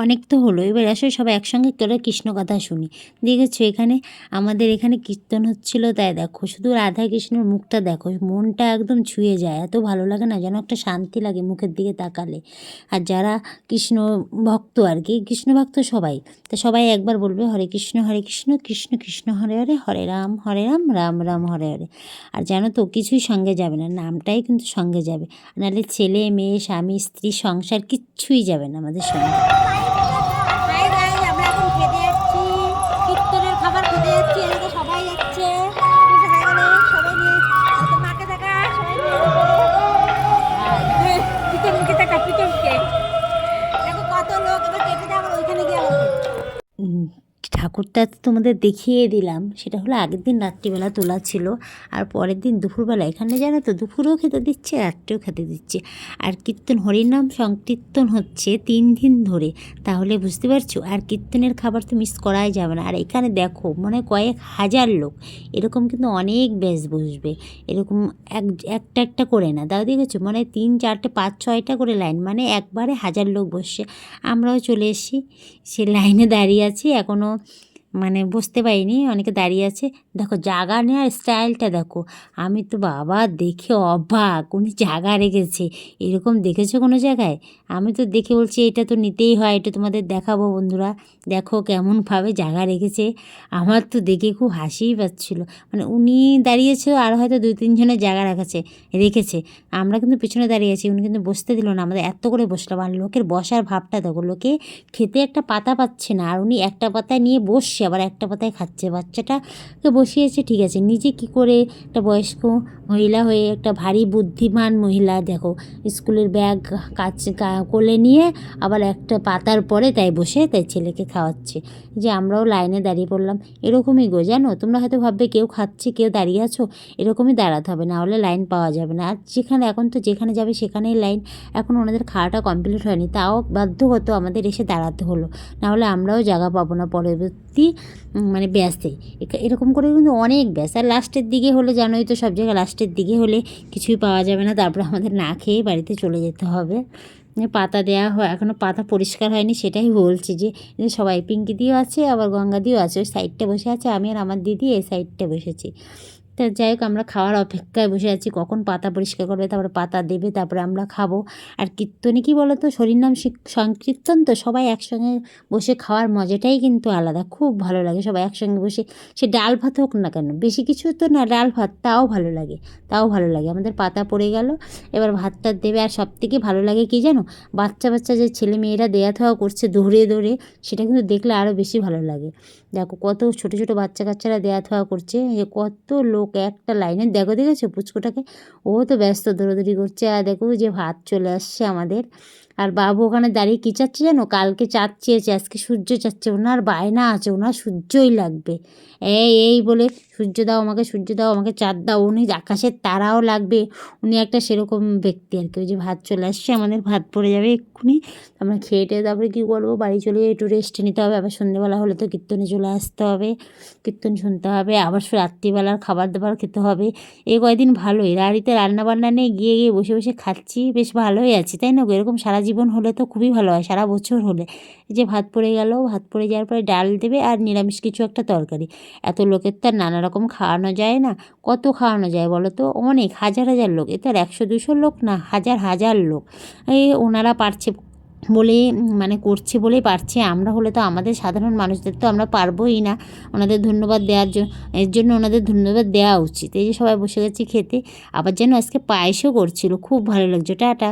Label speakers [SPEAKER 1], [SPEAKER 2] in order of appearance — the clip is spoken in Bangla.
[SPEAKER 1] অনেক তো হলো, এবার আসো সবাই একসঙ্গে করে কৃষ্ণ কথা শুনি। দেখেছো এখানে আমাদের এখানে কীর্তন হচ্ছিল, তাই দেখো শুধু রাধা কৃষ্ণর মুখটা দেখো, মনটা একদম ছুঁয়ে যায়, এত ভালো লাগে না, যেন একটা শান্তি লাগে মুখের দিকে তাকালে। আর যারা কৃষ্ণ ভক্ত আর কি, কৃষ্ণ ভক্ত সবাই, তা সবাই একবার বলবে হরে কৃষ্ণ কৃষ্ণ কৃষ্ণ হরে হরে, হরে রাম রাম রাম হরে হরে। আর জানো তো কিছুই সঙ্গে যাবে না, নামটাই কিন্তু সঙ্গে যাবে, নাহলে ছেলে মেয়ে স্বামী স্ত্রী সংসার কিচ্ছুই যাবে না আমাদের সঙ্গে। ঠাকুরটা তো তোমাদের দেখিয়ে দিলাম, সেটা হলো আগের দিন রাত্রিবেলা তোলা ছিল, আর পরের দিন দুপুরবেলা এখানে জানো তো দুপুরেও খেতে দিচ্ছে, রাত্রেও খেতে দিচ্ছে। আর কীর্তন হরিনাম সংকীর্তন হচ্ছে 3 দিন ধরে, তাহলে বুঝতে পারছো। আর কীর্তনের খাবার তো মিস করাই যাবে না। আর এখানে দেখো মানে কয়েক হাজার লোক, এরকম কিন্তু অনেক ব্যাচ বসবে, এরকম একটা একটা করে না, তাও দেখেছো মানে 3, 4, 5, 6টা করে লাইন, মানে একবারে 1000 লোক বসছে। আমরাও চলে এসেছি, সে লাইনে দাঁড়িয়ে আছি, এখনও মানে বসতে পারিনি, অনেকে দাঁড়িয়ে আছে। দেখো জায়গা নেওয়ার স্টাইলটা দেখো, আমি তো বাবা দেখে অবাক, উনি জায়গা রেখেছে, এরকম দেখেছো কোনো জায়গায়? আমি তো দেখে বলছি এটা তো নিতেই হয়, এটা তোমাদের দেখাবো বন্ধুরা, দেখো কেমনভাবে জায়গা রেখেছে। আমার তো দেখে খুব হাসিই পাচ্ছিলো, মানে উনি দাঁড়িয়েছে আর হয়তো 2-3 জনের জায়গা রেখেছে, আমরা কিন্তু পিছনে দাঁড়িয়ে আছি, উনি কিন্তু বসতে দিল না আমাদের, এত করে বসলাম। আর লোকের বসার ভাবটা দেখো, লোকে খেতে একটা পাতা পাচ্ছে না, আর উনি একটা পাতায় নিয়ে বসছে, আবার একটা পাতায় খাচ্ছে। বাচ্চাটাকে বসিয়েছে ঠিক আছে, নিজে কি করে একটা বয়স্ক মহিলা হয়ে, একটা ভারী বুদ্ধিমান মহিলা দেখো, স্কুলের ব্যাগ কোলে নিয়ে আবার একটা পাতার পরে তাই বসে তাই ছেলেকে খাওয়াচ্ছে। যে আমরাও লাইনে দাঁড়িয়ে পড়লাম, এরকমই গো জানো, তোমরা হয়তো ভাববে কেউ খাচ্ছে কেউ দাঁড়িয়ে আছো, এরকমই দাঁড়াতে হবে, না হলে লাইন পাওয়া যাবে না। আর এখন তো যেখানে যাবে সেখানেই লাইন, এখন ওনাদের খাওয়াটা কমপ্লিট হয়নি, তাও বাধ্যগত আমাদের এসে দাঁড়াতে হলো, নাহলে আমরাও জায়গা পাবো না পরবর্তী মানে ব্যাসে। এরকম করে কিন্তু অনেক ব্যাস। আর লাস্টের দিকে হলে জানোই তো, সব জায়গায় লাস্টের দিকে হলে কিছুই পাওয়া যাবে না, তারপরে আমাদের না খেয়ে বাড়িতে চলে যেতে হবে। পাতা দেওয়া হয়, এখনও পাতা পরিষ্কার হয়নি, সেটাই বলছি যে সবাই পিঙ্কি দিও আছে, আবার গঙ্গা দিও আছে, ওই সাইডটা বসে আছে, আমি আর আমার দিদি এই সাইডটা বসেছি। তা যাই হোক, আমরা খাওয়ার অপেক্ষায় বসে আছি কখন পাতা পরিষ্কার করবে, তারপরে পাতা দেবে, তারপরে আমরা খাবো। আর কীর্তনে কী বলো তো, হরিনাম সংকীর্তন তো সবাই একসঙ্গে বসে খাওয়ার মজাটাই কিন্তু আলাদা, খুব ভালো লাগে সবাই একসঙ্গে বসে। সে ডাল ভাত হোক না কেন, বেশি কিছু তো না, ডাল ভাত তাও ভালো লাগে, আমাদের পাতা পড়ে গেল, এবার ভাতটা দেবে। আর সবথেকে ভালো লাগে কি জানো, বাচ্চা যে ছেলে মেয়েরা দেয়া থাওয়া করছে দৌড়ে দৌড়ে, সেটা কিন্তু দেখলে আরও বেশি ভালো লাগে। দেখো কত ছোটো ছোটো বাচ্চা কাচ্চারা দেয়া থাওয়া করছে, যে কত লোক একটা লাইনে, দেখেছো পুচকুটাকে, ও তো ব্যস্ত দৌড়াদৌড়ি করছে। আর দেখো যে ভাত চলে আসছে আমাদের। আর বাবু ওখানে দাঁড়িয়ে কী চাচ্ছে জানো, কালকে চাঁদ চেয়েছে, আজকে সূর্য চাচ্ছে, ওনার বায়না আছে, ওনার সূর্যই লাগবে, এই বলে সূর্য দাও আমাকে চাঁদ দাও, উনি আকাশের তারাও লাগবে, উনি একটা সেরকম ব্যক্তি আর কি। ওই যে ভাত চলে আসছে আমাদের, ভাত পড়ে যাবে এক্ষুনি, আমরা খেয়ে টেয়ে তারপরে কী করবো, বাড়ি চলে একটু রেস্ট নিতে হবে, আবার সন্ধ্যেবেলা হলে তো কীর্তনে চলে আসতে হবে, কীর্তন শুনতে হবে, আবার রাত্রিবেলার খাবার দাবার খেতে হবে। এই কয়দিন ভালোই, বাড়িতে রান্নাবান্না নেই, গিয়ে বসে বসে খাচ্ছি, বেশ ভালোই আছি, তাই না? এরকম সারা জীবন হলে তো খুবই ভালো হয়, সারা বছর হলে। এই যে ভাত পড়ে গেল, ভাত পড়ে যাওয়ার পরে ডাল দেবে আর নিরামিষ কিছু একটা তরকারি। এত লোকের তো আর নানা রকম খাওয়ানো যায় না, কত খাওয়ানো যায় বলো তো, অনেক হাজার হাজার লোক, এ তো আর 100-200 লোক না, হাজার হাজার লোক। এই ওনারা পারছে বলে, মানে করছে বলেই পারছে, আমরা হলে তো, আমাদের সাধারণ মানুষদের তো আমরা পারবোই না ওনাদের ধন্যবাদ দেওয়ার জন্য, এর জন্য ওনাদের ধন্যবাদ দেওয়া উচিত। এই যে সবাই বসে গেছি খেতে, আবার যেন আজকে পায়েসও করছিল, খুব ভালো লাগছে। টাটা।